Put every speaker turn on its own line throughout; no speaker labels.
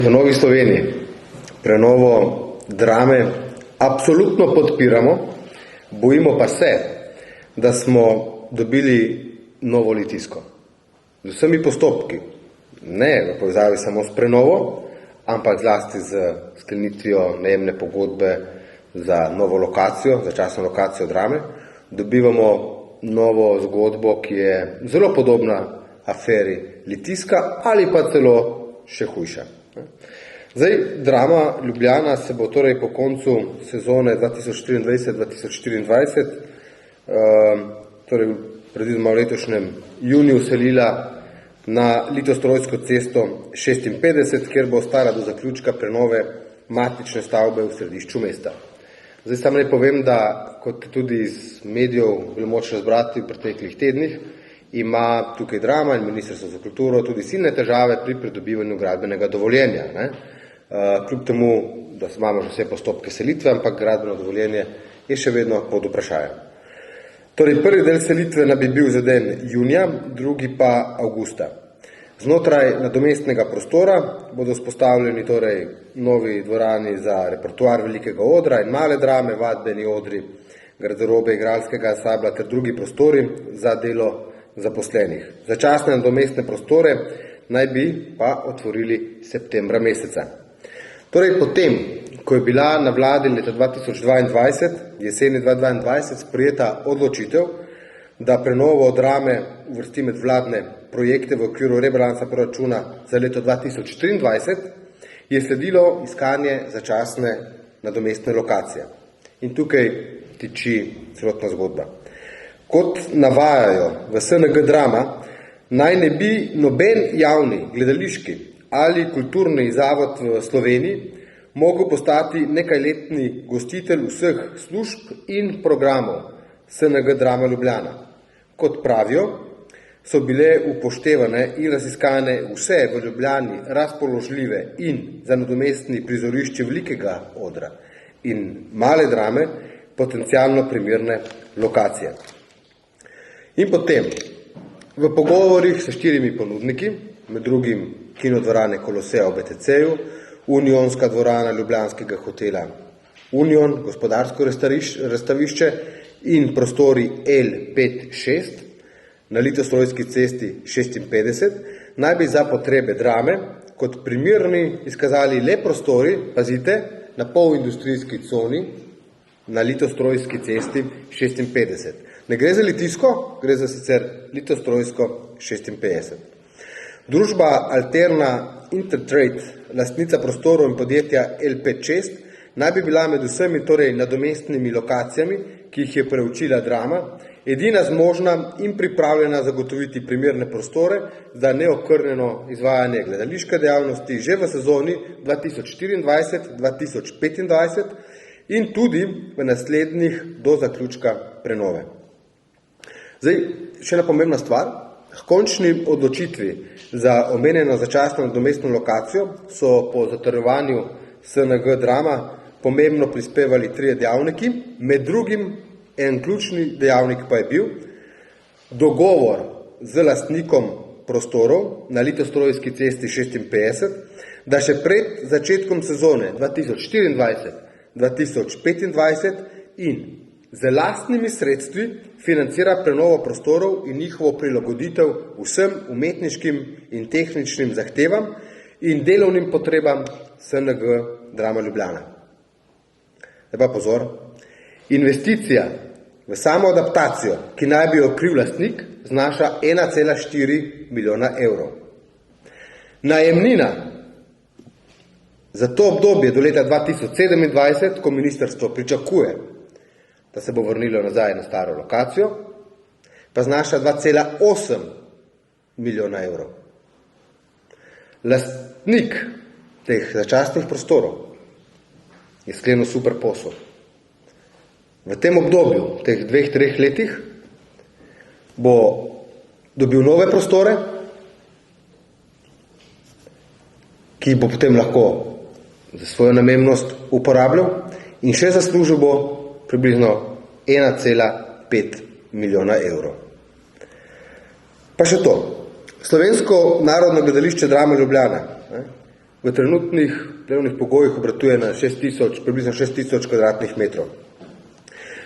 V Novi Sloveniji prenovo Drame absolutno podpiramo, bojimo pa se, da smo dobili novo Litijsko. Z vsemi postopki, ne v povezavi samo s prenovo, ampak zlasti z sklenitvijo najemne pogodbe za novo lokacijo, začasno lokacijo Drame, dobivamo novo zgodbo, ki je zelo podobna aferi Litijska ali pa celo še hujša. Zdaj, Drama Ljubljana se bo torej po koncu sezone 2023-2024, torej predvidoma v letošnjem juniju, selila na Litostrojsko cesto 56, kjer bo ostala do zaključka prenove matične stavbe v središču mesta. Zdaj samo naj povem, da kot tudi iz medijev bilo moč razbrati v preteklih tednih, ima tukaj Drama in Ministrstvo za kulturo tudi silne težave pri pridobivanju gradbenega dovoljenja. Kljub temu, da imamo že vse postopke selitve, ampak gradbeno dovoljenje je še vedno pod vprašanjem. Torej, prvi del selitve naj bi bil izveden junija, drugi pa avgusta. Znotraj nadomestnega prostora bodo vzpostavljeni torej novi dvorani za repertoar velikega odra in male drame, vadbeni odri, garderobe, igralskega ansambla ter drugi prostori za delo zaposlenih. Začasne nadomestne prostore naj bi pa otvorili septembra meseca. Torej, potem, ko je bila na vladi leta 2022, jeseni 2022, sprejeta odločitev, da prenovo Drame uvrsti med vladne projekte v okviru rebalansa proračuna za leto 2023, je sledilo iskanje začasne nadomestne lokacije. In tukaj tiči celotna zgodba. Kot navajajo v SNG Drama, naj ne bi noben javni, gledališki ali kulturni zavod v Sloveniji mogel postati nekajletni gostitelj vseh služb in programov SNG Drama Ljubljana. Kot pravijo, so bile upoštevane in raziskane vse v Ljubljani razpoložljive in za nadomestni prizorišče velikega odra in male drame potencialno primerne lokacije. In potem, v pogovorih s 4 ponudniki, med drugim kinodvorane Koloseja v BTC-ju, Unionska dvorana ljubljanskega hotela Union, gospodarsko razstavišče in prostori L56 na Litostrojski cesti 56, naj bi za potrebe Drame kot primerni izkazali le prostori, pazite, na polindustrijski coni na Litostrojski cesti 56. Ne gre za Litijsko, gre za sicer Litostrojsko 56. Družba Alterna Intertrade, lastnica prostorov in podjetja L56, naj bi bila med vsemi torej nadomestnimi lokacijami, ki jih je preučila Drama, edina zmožna in pripravljena zagotoviti primerne prostore za neokrnjeno izvajanje gledališke dejavnosti že v sezoni 2024-2025 in tudi v naslednjih do zaključka prenove. Zdaj, še ena pomembna stvar. K končni odločitvi za omenjeno začasno nadomestno lokacijo so po zatrjevanju SNG Drama pomembno prispevali 3 dejavniki, med drugim en ključni dejavnik pa je bil dogovor z lastnikom prostorov na Litostrojski cesti 56, da še pred začetkom sezone 2024-2025 in z lastnimi sredstvi financira prenovo prostorov in njihovo prilagoditev vsem umetniškim in tehničnim zahtevam in delovnim potrebam SNG Drama Ljubljana. Zdaj pa pozor, investicija v samo adaptacijo, ki naj bi jo kril lastnik, znaša 1,4 milijona evrov. Najemnina za to obdobje do leta 2027, ko ministrstvo pričakuje, da se bo vrnilo nazaj na staro lokacijo, pa znaša 2,8 milijona evrov. Lastnik teh začasnih prostorov je sklenil super posel. V tem obdobju, teh 2-3 letih, bo dobil nove prostore, ki bo potem lahko za svojo namembnost uporabljal in še zaslužil bo približno 1,5 milijona evrov. Pa še to. Slovensko narodno gledališče Drama Ljubljana v trenutnih delovnih pogojih obratuje na približno 6000 kvadratnih metrov.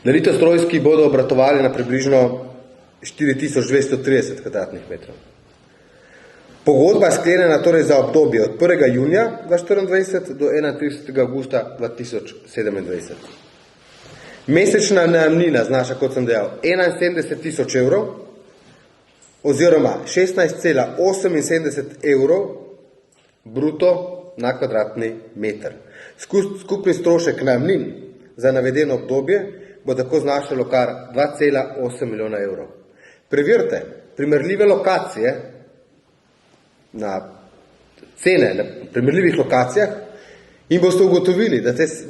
Na Litostrojski bodo obratovali na približno 4230 kvadratnih metrov. Pogodba je sklenjena torej za obdobje od 1. junija 2024 do 31. augusta 2027. Mesečna najemnina znaša, kot sem dejal, 71 000 evrov oziroma 16,78 evrov bruto na kvadratni meter. Skupni strošek najemnin za navedeno obdobje bo tako znašalo kar 2,8 milijona evrov. Preverite primerljive lokacije na cene na primerljivih lokacijah in boste ugotovili,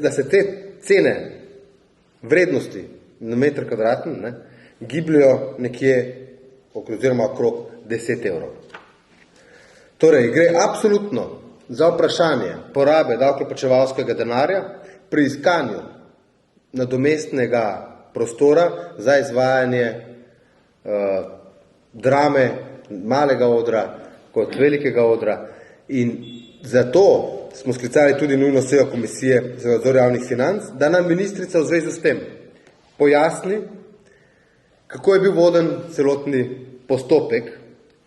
da se te cene vrednosti na metr kvadratni gibljajo nekje oziroma okrog 10 evrov. Torej, gre absolutno za vprašanje porabe davkoplačevalskega denarja pri iskanju nadomestnega prostora za izvajanje drame malega odra kot velikega odra, in zato smo sklicali tudi nujno sejo Komisije za nadzor javnih financ, da nam ministrica v zvezi s tem pojasni, kako je bil voden celotni postopek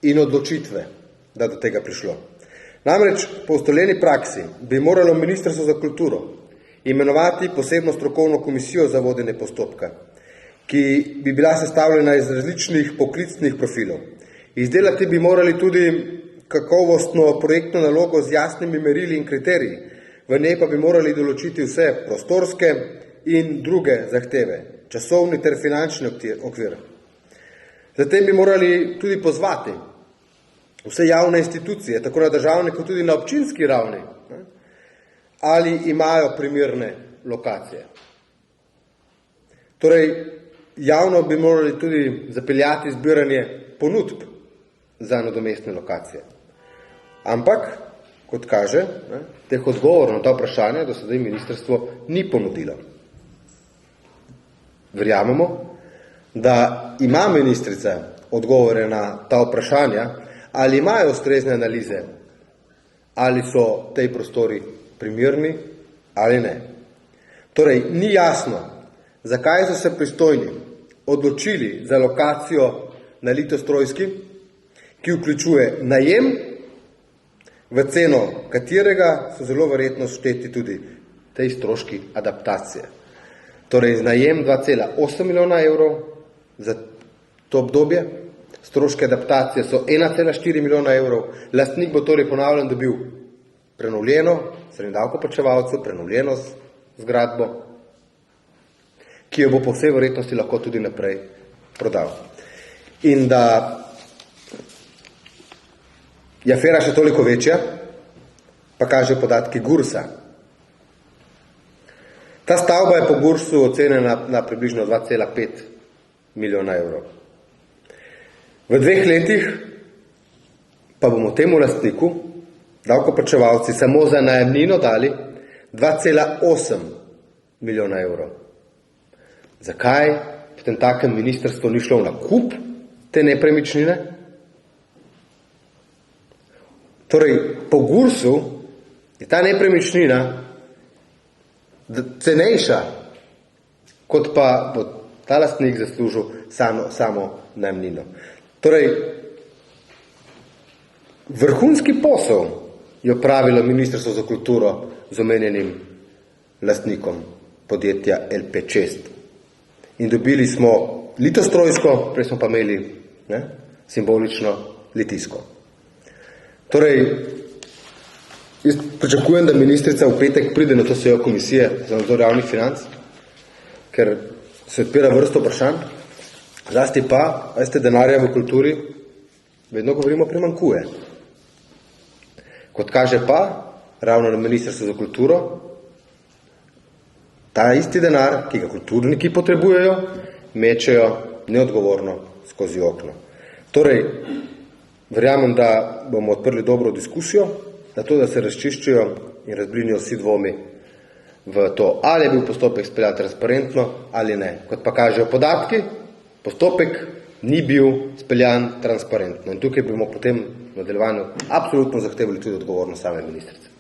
in odločitve, da do tega prišlo. Namreč po ustaljeni praksi bi moralo Ministrstvo za kulturo imenovati posebno strokovno komisijo za vodenje postopka, ki bi bila sestavljena iz različnih poklicnih profilov. Izdelati bi morali tudi kakovostno projektno nalogo z jasnimi merili in kriteriji, v njej pa bi morali določiti vse prostorske in druge zahteve, časovni ter finančni okvir. Zatem bi morali tudi pozvati vse javne institucije, tako na državni kot tudi na občinski ravni, ali imajo primerne lokacije. Torej, javno bi morali tudi zapeljati zbiranje ponudb za nadomestne lokacije. Ampak, kot kaže, teh odgovorov na ta vprašanja do sedaj ministrstvo ni ponudilo. Verjamemo, da ima ministrica odgovore na ta vprašanja, ali imajo ustrezne analize, ali so tej prostori primerni ali ne. Torej, ni jasno, zakaj so se pristojni odločili za lokacijo na Litostrojski, ki vključuje najem, v ceno katerega so zelo verjetno šteti tudi tej stroški adaptacije. Torej, najem 2,8 milijona evrov za to obdobje, stroške adaptacije so 1,4 milijona evrov, lastnik bo torej ponavljam dobil prenovljeno, strani davkoplačevalcev, prenovljeno zgradbo, ki jo bo po vsej verjetnosti lahko tudi naprej prodal. In da je afera še toliko večja, pa kažejo podatki Gursa. Ta stavba je po Gursu ocenjena na približno 2,5 milijona evrov. V 2 letih pa bomo temu lastniku, davkoplačevalci, samo za najemnino dali 2,8 milijona evrov. Zakaj potem takem ministrstvo ni šlo v nakup te nepremičnine? Torej, po Gursu je ta nepremičnina cenejša, kot pa bo ta lastnik zaslužil samo najemnino. Torej, vrhunski posel je opravilo Ministrstvo za kulturo z omenjenim lastnikom podjetja LP6. In dobili smo Litostrojsko, prej smo pa imeli simbolično Litijsko. Torej, jaz pričakujem, da ministrica v petek pride na to sejo Komisije za nadzor javnih financ, ker se odpira vrsto vprašanj, zlasti pa, veste, denarja v kulturi vedno govorimo primanjkuje. Kot kaže pa, ravno na Ministrstvu za kulturo, ta isti denar, ki ga kulturniki potrebujejo, mečejo neodgovorno skozi okno. Torej, verjamem, da bomo odprli dobro diskusijo, na to, da se razčiščijo in razblinijo vsi dvomi v to, ali je bil postopek speljan transparentno ali ne. Kot pa kažejo podatki, postopek ni bil speljan transparentno. In tukaj bomo potem v nadaljevanju absolutno zahtevali tudi odgovornost same ministrice.